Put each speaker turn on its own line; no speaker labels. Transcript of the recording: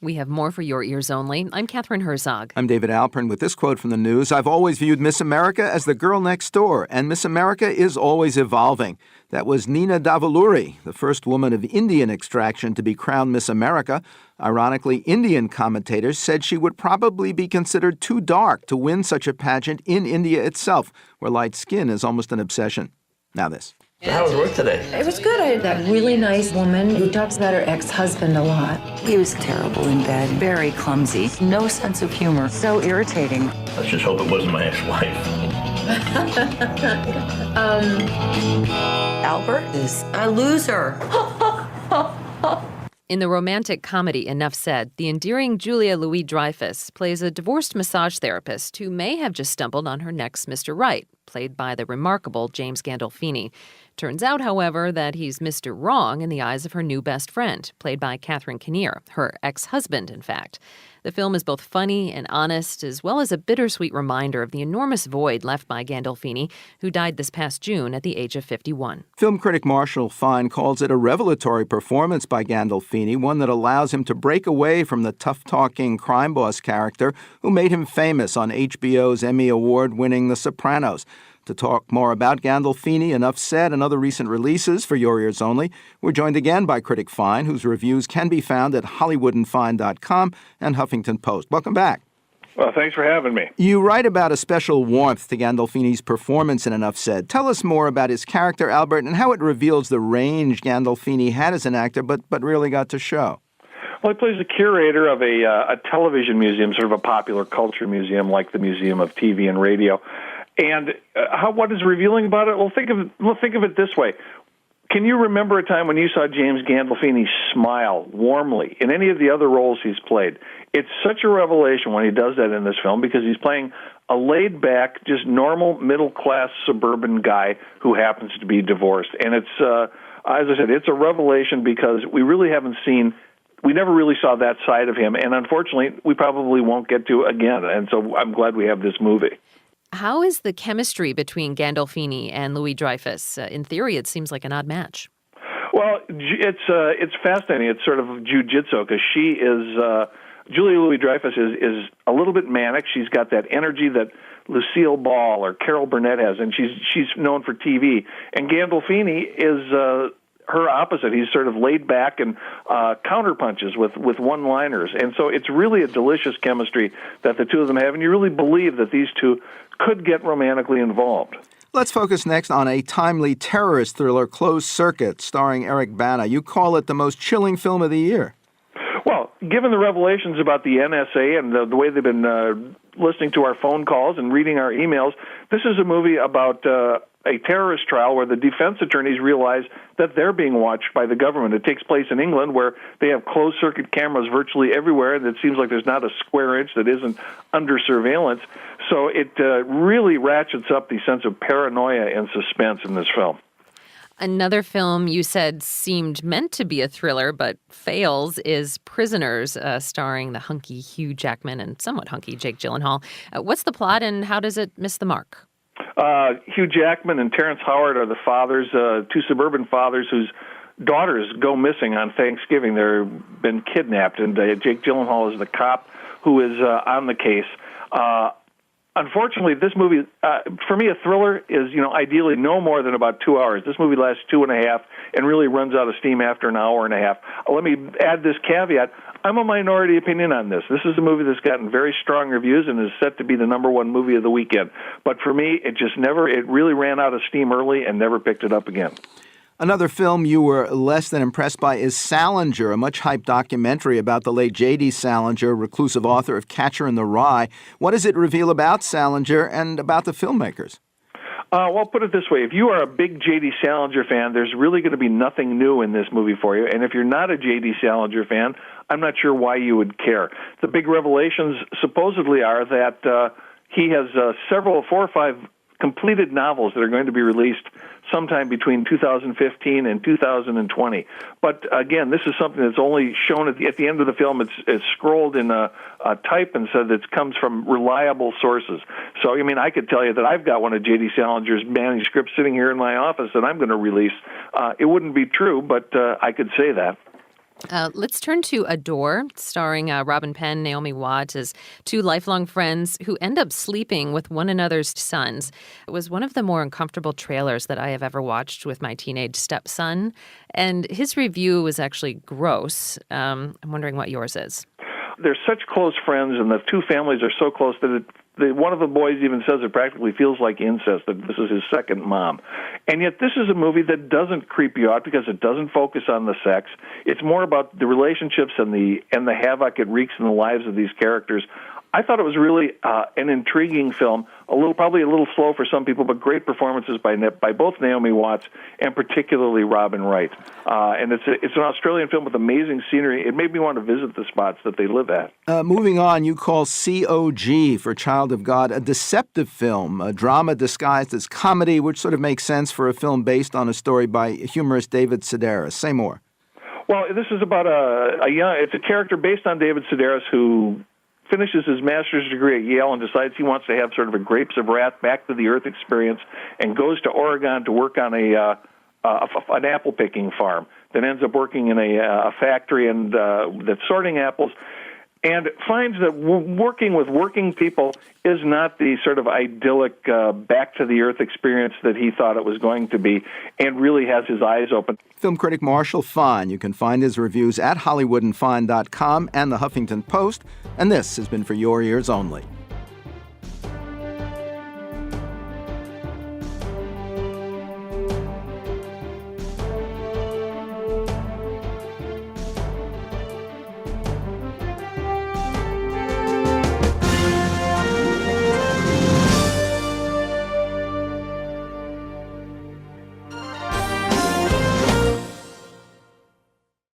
We have more for your ears only. I'm Katherine Herzog.
I'm David Alpern with this quote from the news. I've always viewed Miss America as the girl next door, and Miss America is always evolving. That was Nina Davaluri, the first woman of Indian extraction to be crowned Miss America. Ironically, Indian commentators said she would probably be considered too dark to win such a pageant in India itself, where light skin is almost an obsession. Now this.
How was work today?
It was good. I had that really nice woman who talks about her ex-husband a lot.
He was terrible in bed, very clumsy, no sense of humor, so irritating.
Let's just hope it wasn't my ex-wife.
Albert is a loser.
In the romantic comedy Enough Said, the endearing Julia Louis-Dreyfus plays a divorced massage therapist who may have just stumbled on her next Mr. Right, played by the remarkable James Gandolfini. Turns out, however, that he's Mr. Wrong in the eyes of her new best friend, played by Catherine Kinnear, her ex-husband, in fact. The film is both funny and honest, as well as a bittersweet reminder of the enormous void left by Gandolfini, who died this past June at the age of 51.
Film critic Marshall Fine calls it a revelatory performance by Gandolfini, one that allows him to break away from the tough-talking crime boss character who made him famous on HBO's Emmy Award-winning The Sopranos. To talk more about Gandolfini, Enough Said, and other recent releases for your ears only, we're joined again by critic Fine, whose reviews can be found at hollywoodandfine.com and Huffington Post. Welcome back.
Well, thanks for having me.
You write about a special warmth to Gandolfini's performance in Enough Said. Tell us more about his character, Albert, and how it reveals the range Gandolfini had as an actor, but really got to show.
Well, he plays the curator of a television museum, sort of a popular culture museum like the Museum of TV and Radio. And what is revealing about it? Well, think of it this way. Can you remember a time when you saw James Gandolfini smile warmly in any of the other roles he's played? It's such a revelation when he does that in this film because he's playing a laid-back, just normal, middle-class suburban guy who happens to be divorced. And it's, as I said, it's a revelation because we never really saw that side of him. And unfortunately, we probably won't get to again. And so I'm glad we have this movie.
How is the chemistry between Gandolfini and Louis-Dreyfus? In theory, it seems like an odd match.
Well, it's fascinating. It's sort of jujitsu because she is Julia Louis-Dreyfus is a little bit manic. She's got that energy that Lucille Ball or Carol Burnett has, and she's known for TV. And Gandolfini is her opposite. He's sort of laid back and counterpunches with one-liners. And so it's really a delicious chemistry that the two of them have, and you really believe that these two could get romantically involved.
Let's focus next on a timely terrorist thriller, Closed Circuit, starring Eric Bana. You call it the most chilling film of the year.
Well, given the revelations about the NSA and the way they've been listening to our phone calls and reading our emails, this is a movie about a terrorist trial where the defense attorneys realize that they're being watched by the government. It takes place in England where they have closed-circuit cameras virtually everywhere, and it seems like there's not a square inch that isn't under surveillance. So it really ratchets up the sense of paranoia and suspense in this film.
Another film you said seemed meant to be a thriller but fails is Prisoners, starring the hunky Hugh Jackman and somewhat hunky Jake Gyllenhaal. What's the plot and how does it miss the mark?
Hugh Jackman and Terrence Howard are the fathers, two suburban fathers whose daughters go missing on Thanksgiving. They've been kidnapped, and Jake Gyllenhaal is the cop who is on the case. Unfortunately, this movie, for me, a thriller is, ideally no more than about 2 hours. This movie lasts 2.5 and really runs out of steam after an hour and a half. Let me add this caveat. I'm a minority opinion on this. This is a movie that's gotten very strong reviews and is set to be the #1 movie of the weekend. But for me, it really ran out of steam early and never picked it up again.
Another film you were less than impressed by is Salinger, a much-hyped documentary about the late J.D. Salinger, reclusive author of Catcher in the Rye. What does it reveal about Salinger and about the filmmakers?
Well, put it this way. If you are a big J.D. Salinger fan, there's really going to be nothing new in this movie for you. And if you're not a J.D. Salinger fan, I'm not sure why you would care. The big revelations supposedly are that he has 4 or 5 completed novels that are going to be released sometime between 2015 and 2020. But again, this is something that's only shown at the end of the film. It's scrolled in a type and said it comes from reliable sources. So, I could tell you that I've got one of J.D. Salinger's manuscripts sitting here in my office that I'm going to release. It wouldn't be true, but I could say that.
Let's turn to Adore, starring Robin Penn, Naomi Watts, as two lifelong friends who end up sleeping with one another's sons. It was one of the more uncomfortable trailers that I have ever watched with my teenage stepson, and his review was actually gross. I'm wondering what yours is.
They're such close friends, and the two families are so close that one of the boys even says it practically feels like incest, that this is his second mom. And yet this is a movie that doesn't creep you out because it doesn't focus on the sex. It's more about the relationships and the havoc it wreaks in the lives of these characters. I thought it was really an intriguing film, probably a little slow for some people, but great performances by both Naomi Watts and particularly Robin Wright. And it's an Australian film with amazing scenery. It made me want to visit the spots that they live at.
Moving on, you call COG, for Child of God, a deceptive film, a drama disguised as comedy, which sort of makes sense for a film based on a story by humorist David Sedaris. Say more.
Well, this is about it's a character based on David Sedaris who finishes his master's degree at Yale and decides he wants to have sort of a Grapes of Wrath, back to the earth experience, and goes to Oregon to work on an apple picking farm. Then ends up working in a factory and that's sorting apples, and finds that working with working people is not the sort of idyllic back to the earth experience that he thought it was going to be, and really has his eyes open.
Film critic Marshall Fine. You can find his reviews at HollywoodandFine.com and the Huffington Post. And this has been For Your Ears Only.